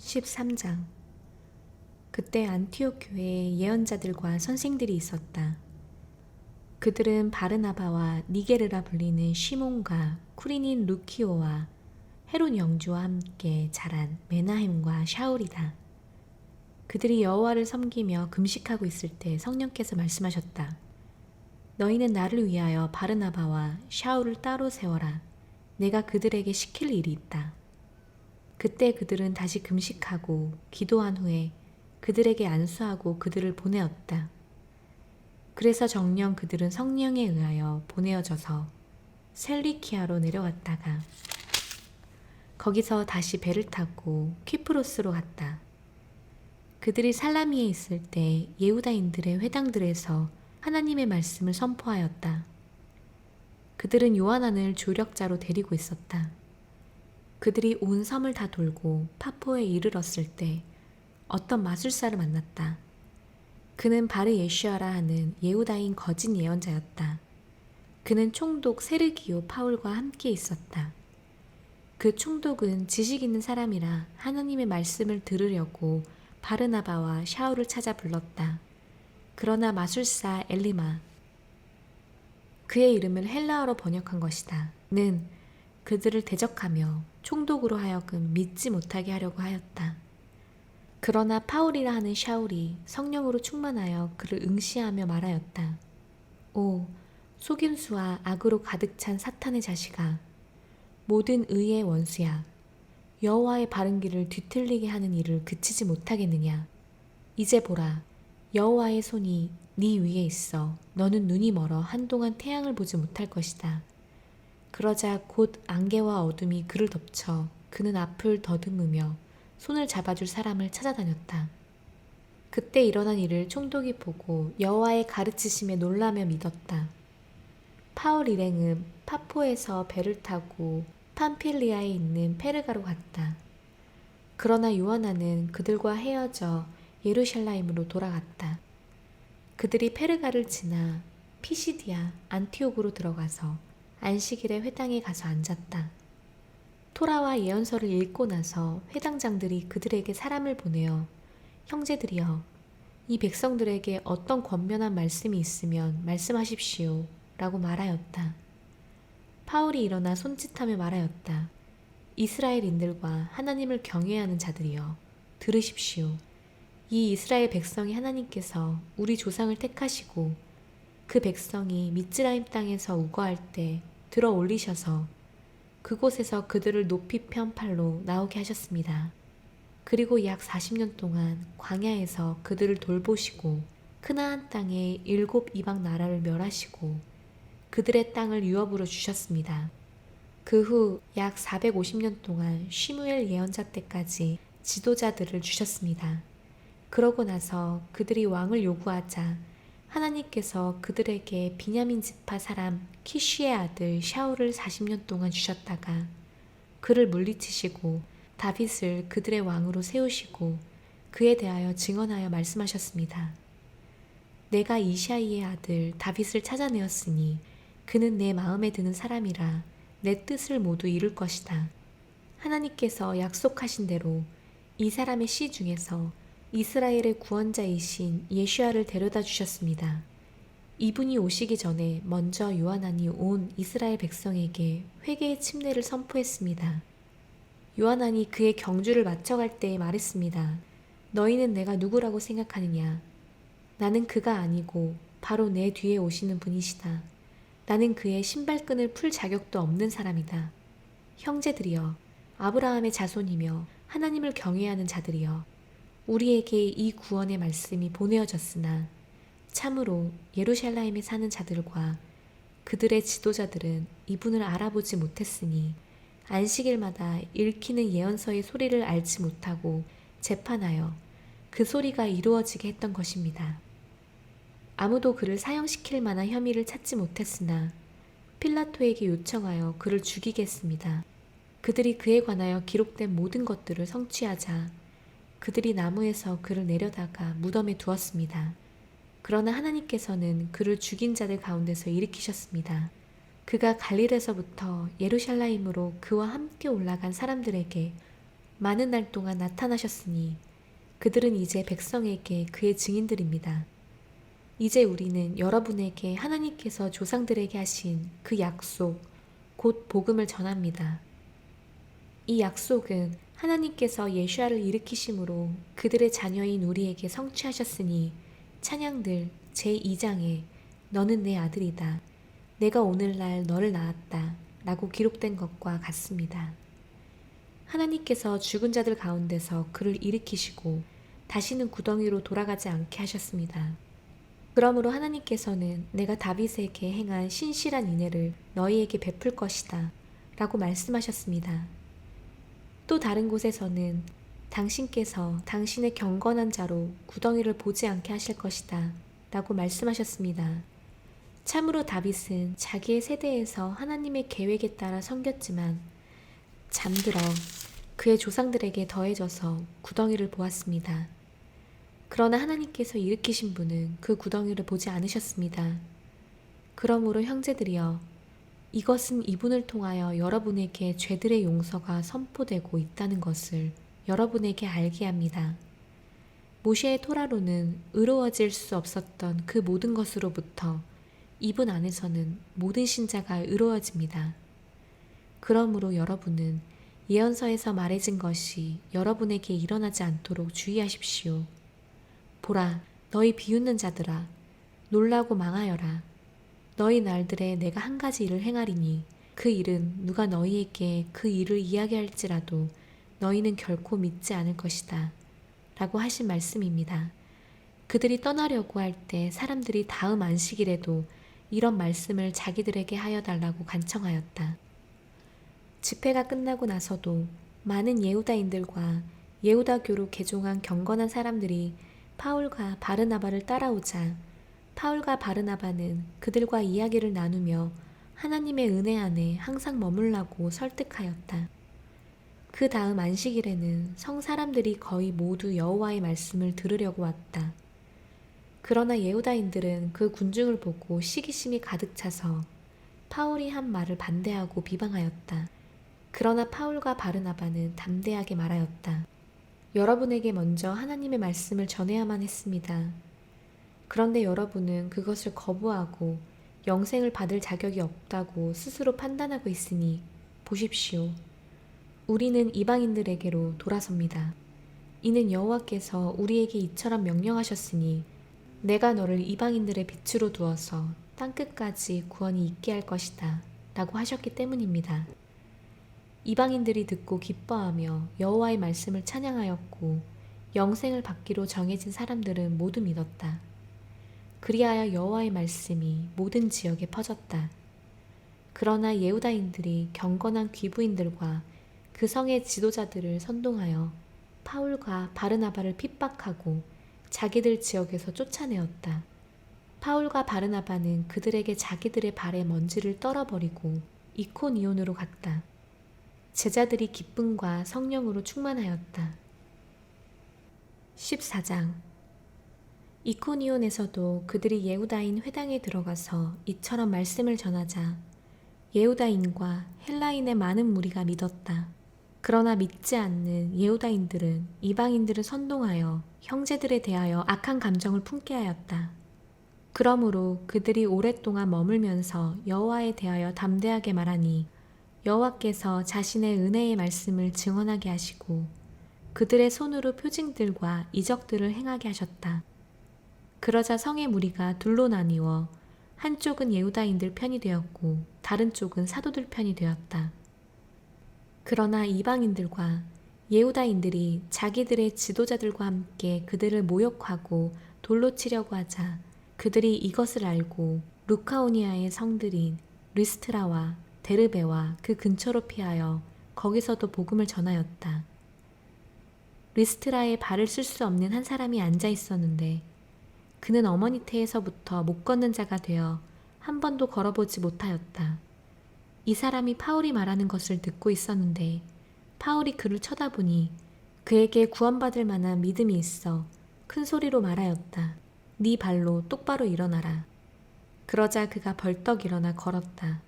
13장. 그때 안티옥 교회에 예언자들과 선생들이 있었다. 그들은 바르나바와 니게르라 불리는 시몬과 쿠린인 루키오와 헤롯 영주와 함께 자란 메나헴과 샤울이다. 그들이 여호와를 섬기며 금식하고 있을 때 성령께서 말씀하셨다. 너희는 나를 위하여 바르나바와 샤울을 따로 세워라. 내가 그들에게 시킬 일이 있다. 그때 그들은 다시 금식하고 기도한 후에 그들에게 안수하고 그들을 보내었다. 그래서 정녕 그들은 성령에 의하여 보내어져서 셀리키아로 내려갔다가 거기서 다시 배를 타고 퀴프로스로 갔다. 그들이 살라미에 있을 때 예후다인들의 회당들에서 하나님의 말씀을 선포하였다. 그들은 요하난을 조력자로 데리고 있었다. 그들이 온 섬을 다 돌고 파포에 이르렀을 때 어떤 마술사를 만났다. 그는 바르 예슈아라 하는 예후다인 거짓 예언자였다. 그는 총독 세르기오 파울과 함께 있었다. 그 총독은 지식 있는 사람이라 하나님의 말씀을 들으려고 바르나바와 샤울을 찾아 불렀다. 그러나 마술사 엘리마, 그의 이름을 헬라어로 번역한 것이다. 는 그들을 대적하며 총독으로 하여금 믿지 못하게 하려고 하였다. 그러나 파울이라 하는 샤울이 성령으로 충만하여 그를 응시하며 말하였다. 오, 속임수와 악으로 가득 찬 사탄의 자식아, 모든 의의 원수야. 여호와의 바른 길을 뒤틀리게 하는 일을 그치지 못하겠느냐. 이제 보라, 여호와의 손이 네 위에 있어 너는 눈이 멀어 한동안 태양을 보지 못할 것이다. 그러자 곧 안개와 어둠이 그를 덮쳐 그는 앞을 더듬으며 손을 잡아줄 사람을 찾아다녔다. 그때 일어난 일을 총독이 보고 여호와의 가르치심에 놀라며 믿었다. 파울 일행은 파포에서 배를 타고 팜필리아에 있는 페르가로 갔다. 그러나 요하나는 그들과 헤어져 예루살렘으로 돌아갔다. 그들이 페르가를 지나 피시디아 안티옥으로 들어가서 안식일에 회당에 가서 앉았다. 토라와 예언서를 읽고 나서 회당장들이 그들에게 사람을 보내어 형제들이여, 이 백성들에게 어떤 권면한 말씀이 있으면 말씀하십시오 라고 말하였다. 파울이 일어나 손짓하며 말하였다. 이스라엘인들과 하나님을 경외하는 자들이여, 들으십시오. 이 이스라엘 백성이 하나님께서 우리 조상을 택하시고 그 백성이 미ツ라임 땅에서 우거할 때 들어 올리셔서 그곳에서 그들을 높이 편 팔로 나오게 하셨습니다. 그리고 약 40년 동안 광야에서 그들을 돌보시고 크나안 땅에 7 이방 나라를 멸하시고 그들의 땅을 유업으로 주셨습니다. 그 후 약 450년 동안 시므엘 예언자 때까지 지도자들을 주셨습니다. 그러고 나서 그들이 왕을 요구하자 하나님께서 그들에게 비냐민 지파 사람 키쉬의 아들 샤울을 40년 동안 주셨다가 그를 물리치시고 다윗을 그들의 왕으로 세우시고 그에 대하여 증언하여 말씀하셨습니다. 내가 이샤이의 아들 다윗을 찾아내었으니 그는 내 마음에 드는 사람이라 내 뜻을 모두 이룰 것이다. 하나님께서 약속하신 대로 이 사람의 씨 중에서 이스라엘의 구원자이신 예슈아를 데려다 주셨습니다. 이분이 오시기 전에 먼저 요하난이 온 이스라엘 백성에게 회개의 침례를 선포했습니다. 요하난이 그의 경주를 마쳐갈 때에 말했습니다. 너희는 내가 누구라고 생각하느냐? 나는 그가 아니고 바로 내 뒤에 오시는 분이시다. 나는 그의 신발끈을 풀 자격도 없는 사람이다. 형제들이여, 아브라함의 자손이며 하나님을 경외하는 자들이여, 우리에게 이 구원의 말씀이 보내어졌으나 참으로 예루살렘에 사는 자들과 그들의 지도자들은 이분을 알아보지 못했으니 안식일마다 읽히는 예언서의 소리를 알지 못하고 재판하여 그 소리가 이루어지게 했던 것입니다. 아무도 그를 사형시킬 만한 혐의를 찾지 못했으나 필라토에게 요청하여 그를 죽이게 했습니다. 그들이 그에 관하여 기록된 모든 것들을 성취하자 그들이 나무에서 그를 내려다가 무덤에 두었습니다. 그러나 하나님께서는 그를 죽인 자들 가운데서 일으키셨습니다. 그가 갈릴에서부터 예루살렘으로 그와 함께 올라간 사람들에게 많은 날 동안 나타나셨으니 그들은 이제 백성에게 그의 증인들입니다. 이제 우리는 여러분에게 하나님께서 조상들에게 하신 그 약속, 곧 복음을 전합니다. 이 약속은 하나님께서 예수아를 일으키심으로 그들의 자녀인 우리에게 성취하셨으니 찬양들 제2장에 너는 내 아들이다. 내가 오늘날 너를 낳았다. 라고 기록된 것과 같습니다. 하나님께서 죽은 자들 가운데서 그를 일으키시고 다시는 구덩이로 돌아가지 않게 하셨습니다. 그러므로 하나님께서는 내가 다윗에게 행한 신실한 인애를 너희에게 베풀 것이다. 라고 말씀하셨습니다. 또 다른 곳에서는 당신께서 당신의 경건한 자로 구덩이를 보지 않게 하실 것이다. 라고 말씀하셨습니다. 참으로 다윗은 자기의 세대에서 하나님의 계획에 따라 섬겼지만 잠들어 그의 조상들에게 더해져서 구덩이를 보았습니다. 그러나 하나님께서 일으키신 분은 그 구덩이를 보지 않으셨습니다. 그러므로 형제들이여, 이것은 이분을 통하여 여러분에게 죄들의 용서가 선포되고 있다는 것을 여러분에게 알게 합니다. 모세의 토라로는 의로워질 수 없었던 그 모든 것으로부터 이분 안에서는 모든 신자가 의로워집니다. 그러므로 여러분은 예언서에서 말해진 것이 여러분에게 일어나지 않도록 주의하십시오. 보라, 너희 비웃는 자들아, 놀라고 망하여라. 너희 날들에 내가 한 가지 일을 행하리니 그 일은 누가 너희에게 그 일을 이야기할지라도 너희는 결코 믿지 않을 것이다. 라고 하신 말씀입니다. 그들이 떠나려고 할 때 사람들이 다음 안식일에도 이런 말씀을 자기들에게 하여 달라고 간청하였다. 집회가 끝나고 나서도 많은 예후다인들과 예후다교로 개종한 경건한 사람들이 파울과 바르나바를 따라오자 파울과 바르나바는 그들과 이야기를 나누며 하나님의 은혜 안에 항상 머물라고 설득하였다. 그 다음 안식일에는 성 사람들이 거의 모두 여호와의 말씀을 들으려고 왔다. 그러나 예후다인들은 그 군중을 보고 시기심이 가득 차서 파울이 한 말을 반대하고 비방하였다. 그러나 파울과 바르나바는 담대하게 말하였다. 여러분에게 먼저 하나님의 말씀을 전해야만 했습니다. 그런데 여러분은 그것을 거부하고 영생을 받을 자격이 없다고 스스로 판단하고 있으니 보십시오. 우리는 이방인들에게로 돌아섭니다. 이는 여호와께서 우리에게 이처럼 명령하셨으니 내가 너를 이방인들의 빛으로 두어서 땅끝까지 구원이 있게 할 것이다. 라고 하셨기 때문입니다. 이방인들이 듣고 기뻐하며 여호와의 말씀을 찬양하였고 영생을 받기로 정해진 사람들은 모두 믿었다. 그리하여 여호와의 말씀이 모든 지역에 퍼졌다. 그러나 예후다인들이 경건한 귀부인들과 그 성의 지도자들을 선동하여 파울과 바르나바를 핍박하고 자기들 지역에서 쫓아내었다. 파울과 바르나바는 그들에게 자기들의 발에 먼지를 떨어버리고 이코니온으로 갔다. 제자들이 기쁨과 성령으로 충만하였다. 14장. 이코니온에서도 그들이 예후다인 회당에 들어가서 이처럼 말씀을 전하자 예후다인과 헬라인의 많은 무리가 믿었다. 그러나 믿지 않는 예후다인들은 이방인들을 선동하여 형제들에 대하여 악한 감정을 품게 하였다. 그러므로 그들이 오랫동안 머물면서 여호와에 대하여 담대하게 말하니 여호와께서 자신의 은혜의 말씀을 증언하게 하시고 그들의 손으로 표징들과 이적들을 행하게 하셨다. 그러자 성의 무리가 둘로 나뉘어 한쪽은 예후다인들 편이 되었고 다른 쪽은 사도들 편이 되었다. 그러나 이방인들과 예후다인들이 자기들의 지도자들과 함께 그들을 모욕하고 돌로 치려고 하자 그들이 이것을 알고 루카오니아의 성들인 리스트라와 데르베와 그 근처로 피하여 거기서도 복음을 전하였다. 리스트라에 발을 쓸 수 없는 한 사람이 앉아 있었는데 그는 어머니 태에서부터 못 걷는 자가 되어 한 번도 걸어보지 못하였다. 이 사람이 파울이 말하는 것을 듣고 있었는데 파울이 그를 쳐다보니 그에게 구원받을 만한 믿음이 있어 큰 소리로 말하였다. 네 발로 똑바로 일어나라. 그러자 그가 벌떡 일어나 걸었다.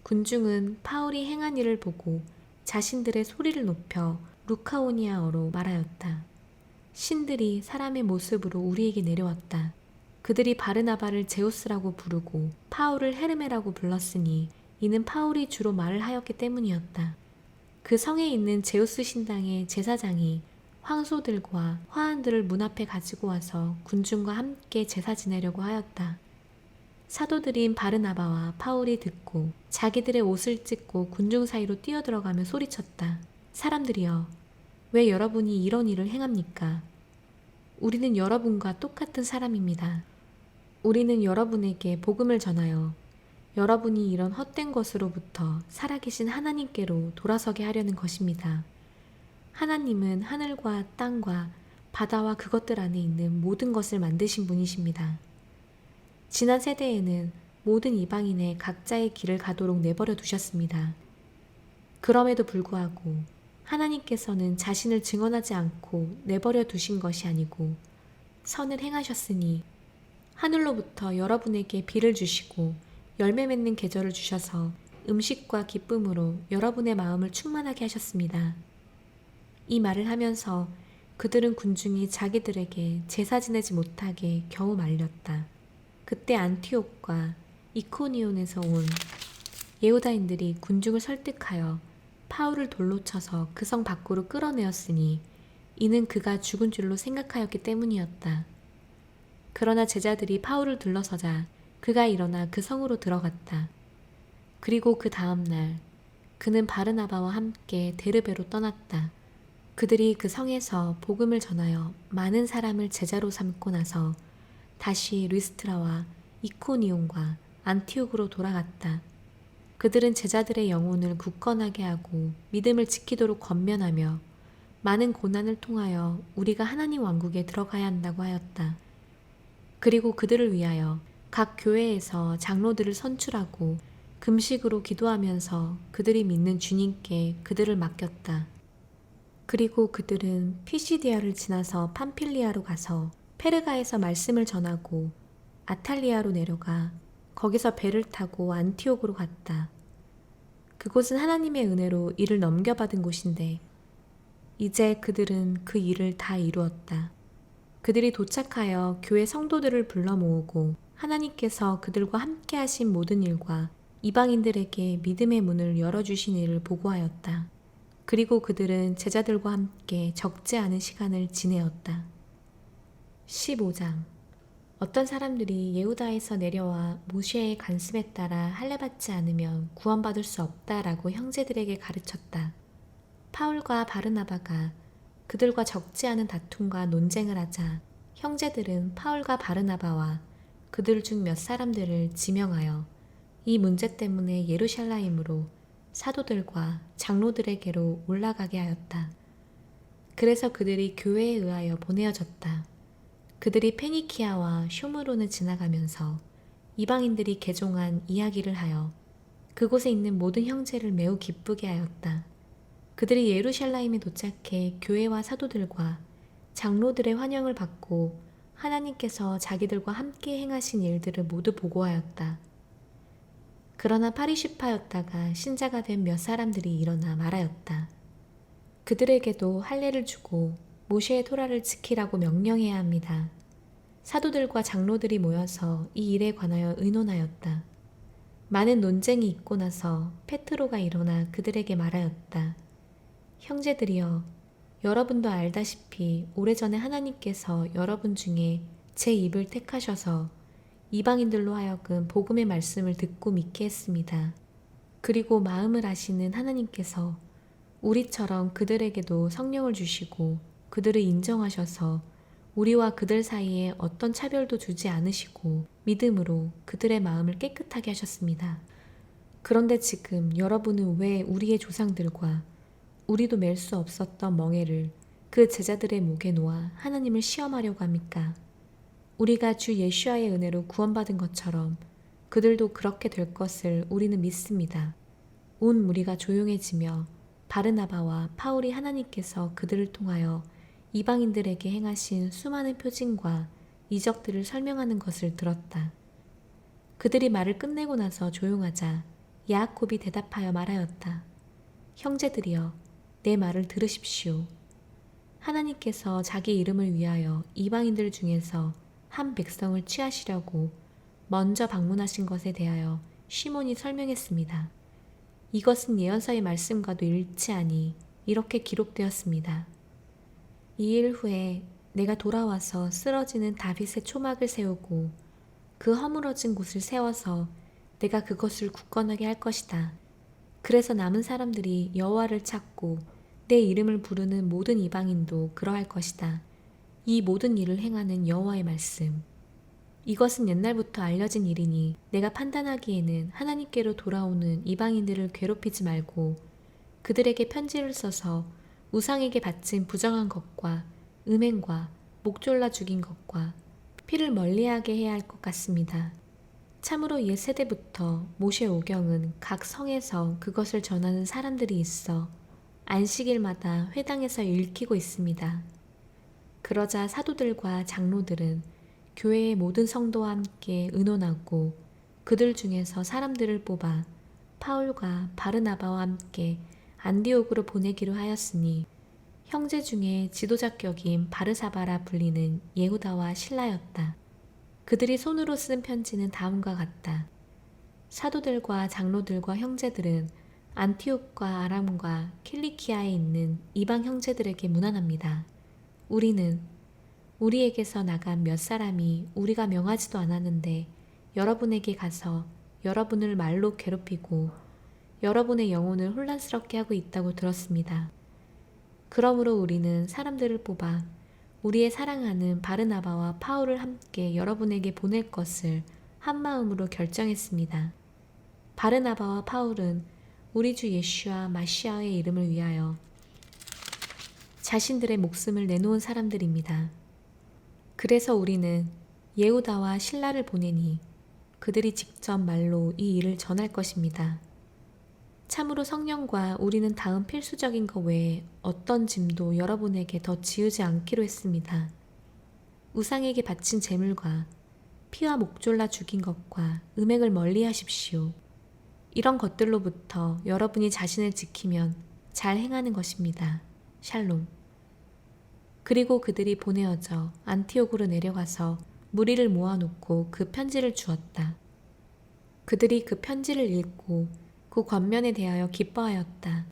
군중은 파울이 행한 일을 보고 자신들의 소리를 높여 루카오니아어로 말하였다. 신들이 사람의 모습으로 우리에게 내려왔다. 그들이 바르나바를 제우스라고 부르고 파울을 헤르메라고 불렀으니 이는 파울이 주로 말을 하였기 때문이었다. 그 성에 있는 제우스 신당의 제사장이 황소들과 화환들을 문 앞에 가지고 와서 군중과 함께 제사 지내려고 하였다. 사도들인 바르나바와 파울이 듣고 자기들의 옷을 찢고 군중 사이로 뛰어들어가며 소리쳤다. 사람들이여, 왜 여러분이 이런 일을 행합니까? 우리는 여러분과 똑같은 사람입니다. 우리는 여러분에게 복음을 전하여 여러분이 이런 헛된 것으로부터 살아계신 하나님께로 돌아서게 하려는 것입니다. 하나님은 하늘과 땅과 바다와 그것들 안에 있는 모든 것을 만드신 분이십니다. 지난 세대에는 모든 이방인의 각자의 길을 가도록 내버려 두셨습니다. 그럼에도 불구하고 하나님께서는 자신을 증언하지 않고 내버려 두신 것이 아니고 선을 행하셨으니 하늘로부터 여러분에게 비를 주시고 열매 맺는 계절을 주셔서 음식과 기쁨으로 여러분의 마음을 충만하게 하셨습니다. 이 말을 하면서 그들은 군중이 자기들에게 제사 지내지 못하게 겨우 말렸다. 그때 안티옥과 이코니온에서 온 예후다인들이 군중을 설득하여 파울을 돌로 쳐서 그 성 밖으로 끌어내었으니 이는 그가 죽은 줄로 생각하였기 때문이었다. 그러나 제자들이 파울을 둘러서자 그가 일어나 그 성으로 들어갔다. 그리고 그 다음 날 그는 바르나바와 함께 데르베로 떠났다. 그들이 그 성에서 복음을 전하여 많은 사람을 제자로 삼고 나서 다시 리스트라와 이코니온과 안티옥으로 돌아갔다. 그들은 제자들의 영혼을 굳건하게 하고 믿음을 지키도록 권면하며 많은 고난을 통하여 우리가 하나님 왕국에 들어가야 한다고 하였다. 그리고 그들을 위하여 각 교회에서 장로들을 선출하고 금식으로 기도하면서 그들이 믿는 주님께 그들을 맡겼다. 그리고 그들은 피시디아를 지나서 팜필리아로 가서 페르가에서 말씀을 전하고 아탈리아로 내려가 거기서 배를 타고 안티옥으로 갔다. 그곳은 하나님의 은혜로 일을 넘겨받은 곳인데 이제 그들은 그 일을 다 이루었다. 그들이 도착하여 교회 성도들을 불러 모으고 하나님께서 그들과 함께 하신 모든 일과 이방인들에게 믿음의 문을 열어주신 일을 보고하였다. 그리고 그들은 제자들과 함께 적지 않은 시간을 지내었다. 15장. 어떤 사람들이 예후다에서 내려와 모세의 간습에 따라 할례받지 않으면 구원받을 수 없다라고 형제들에게 가르쳤다. 파울과 바르나바가 그들과 적지 않은 다툼과 논쟁을 하자 형제들은 파울과 바르나바와 그들 중 몇 사람들을 지명하여 이 문제 때문에 예루살렘으로 사도들과 장로들에게로 올라가게 하였다. 그래서 그들이 교회에 의하여 보내어졌다. 그들이 페니키아와 쇼므론을 지나가면서 이방인들이 개종한 이야기를 하여 그곳에 있는 모든 형제를 매우 기쁘게 하였다. 그들이 예루살렘에 도착해 교회와 사도들과 장로들의 환영을 받고 하나님께서 자기들과 함께 행하신 일들을 모두 보고하였다. 그러나 파리시파였다가 신자가 된 몇 사람들이 일어나 말하였다. 그들에게도 할례를 주고 모세의 토라를 지키라고 명령해야 합니다. 사도들과 장로들이 모여서 이 일에 관하여 의논하였다. 많은 논쟁이 있고 나서 페트로가 일어나 그들에게 말하였다. 형제들이여, 여러분도 알다시피 오래전에 하나님께서 여러분 중에 제 입을 택하셔서 이방인들로 하여금 복음의 말씀을 듣고 믿게 했습니다. 그리고 마음을 아시는 하나님께서 우리처럼 그들에게도 성령을 주시고 그들을 인정하셔서 우리와 그들 사이에 어떤 차별도 두지 않으시고 믿음으로 그들의 마음을 깨끗하게 하셨습니다. 그런데 지금 여러분은 왜 우리의 조상들과 우리도 맬 수 없었던 멍에를 그 제자들의 목에 놓아 하나님을 시험하려고 합니까? 우리가 주 예수와의 은혜로 구원받은 것처럼 그들도 그렇게 될 것을 우리는 믿습니다. 온 무리가 조용해지며 바르나바와 파울이 하나님께서 그들을 통하여 이방인들에게 행하신 수많은 표징과 이적들을 설명하는 것을 들었다. 그들이 말을 끝내고 나서 조용하자 야고비 대답하여 말하였다. 형제들이여, 내 말을 들으십시오. 하나님께서 자기 이름을 위하여 이방인들 중에서 한 백성을 취하시려고 먼저 방문하신 것에 대하여 시몬이 설명했습니다. 이것은 예언서의 말씀과도 일치하니 이렇게 기록되었습니다. 이 일 후에 내가 돌아와서 쓰러지는 다윗의 초막을 세우고 그 허물어진 곳을 세워서 내가 그것을 굳건하게 할 것이다. 그래서 남은 사람들이 여호와를 찾고 내 이름을 부르는 모든 이방인도 그러할 것이다. 이 모든 일을 행하는 여호와의 말씀. 이것은 옛날부터 알려진 일이니 내가 판단하기에는 하나님께로 돌아오는 이방인들을 괴롭히지 말고 그들에게 편지를 써서 우상에게 바친 부정한 것과 음행과 목 졸라 죽인 것과 피를 멀리하게 해야 할 것 같습니다. 참으로 옛 세대부터 모세 오경은 각 성에서 그것을 전하는 사람들이 있어 안식일마다 회당에서 읽히고 있습니다. 그러자 사도들과 장로들은 교회의 모든 성도와 함께 의논하고 그들 중에서 사람들을 뽑아 파울과 바르나바와 함께 안디옥으로 보내기로 하였으니 형제 중에 지도자격인 바르사바라 불리는 예후다와 실라였다. 그들이 손으로 쓴 편지는 다음과 같다. 사도들과 장로들과 형제들은 안티옥과 아람과 킬리키아에 있는 이방 형제들에게 문안합니다. 우리는 우리에게서 나간 몇 사람이 우리가 명하지도 않았는데 여러분에게 가서 여러분을 말로 괴롭히고 여러분의 영혼을 혼란스럽게 하고 있다고 들었습니다. 그러므로 우리는 사람들을 뽑아 우리의 사랑하는 바르나바와 파울을 함께 여러분에게 보낼 것을 한마음으로 결정했습니다. 바르나바와 파울은 우리 주 예수와 마시아의 이름을 위하여 자신들의 목숨을 내놓은 사람들입니다. 그래서 우리는 예후다와 실라를 보내니 그들이 직접 말로 이 일을 전할 것입니다. 참으로 성령과 우리는 다음 필수적인 것 외에 어떤 짐도 여러분에게 더 지우지 않기로 했습니다. 우상에게 바친 제물과 피와 목 졸라 죽인 것과 음행을 멀리 하십시오. 이런 것들로부터 여러분이 자신을 지키면 잘 행하는 것입니다. 샬롬. 그리고 그들이 보내어져 안티옥으로 내려가서 무리를 모아놓고 그 편지를 주었다. 그들이 그 편지를 읽고 그 권면에 대하여 기뻐하였다.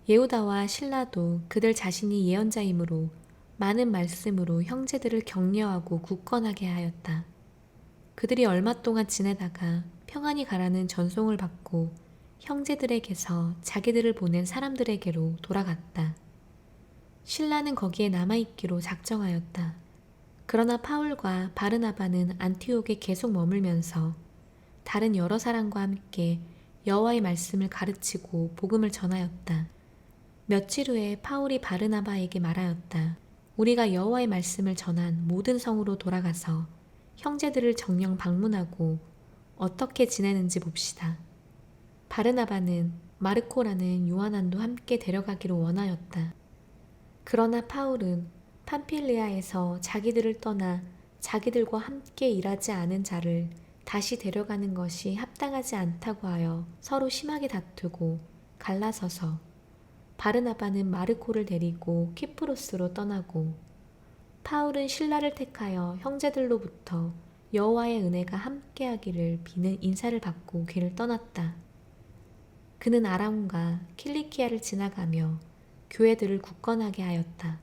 예후다와 실라도 그들 자신이 예언자이므로 많은 말씀으로 형제들을 격려하고 굳건하게 하였다. 그들이 얼마 동안 지내다가 평안히 가라는 전송을 받고 형제들에게서 자기들을 보낸 사람들에게로 돌아갔다. 실라는 거기에 남아있기로 작정하였다. 그러나 파울과 바르나바는 안티옥에 계속 머물면서 다른 여러 사람과 함께 여호와의 말씀을 가르치고 복음을 전하였다. 며칠 후에 파울이 바르나바에게 말하였다. 우리가 여호와의 말씀을 전한 모든 성으로 돌아가서 형제들을 정령 방문하고 어떻게 지내는지 봅시다. 바르나바는 마르코라는 요한안도 함께 데려가기를 원하였다. 그러나 파울은 팜필리아에서 자기들을 떠나 자기들과 함께 일하지 않은 자를 다시 데려가는 것이 합당하지 않다고 하여 서로 심하게 다투고 갈라서서 바르나바는 마르코를 데리고 키프로스로 떠나고 파울은 실라를 택하여 형제들로부터 여호와의 은혜가 함께하기를 비는 인사를 받고 길을 떠났다. 그는 아람과 킬리키아를 지나가며 교회들을 굳건하게 하였다.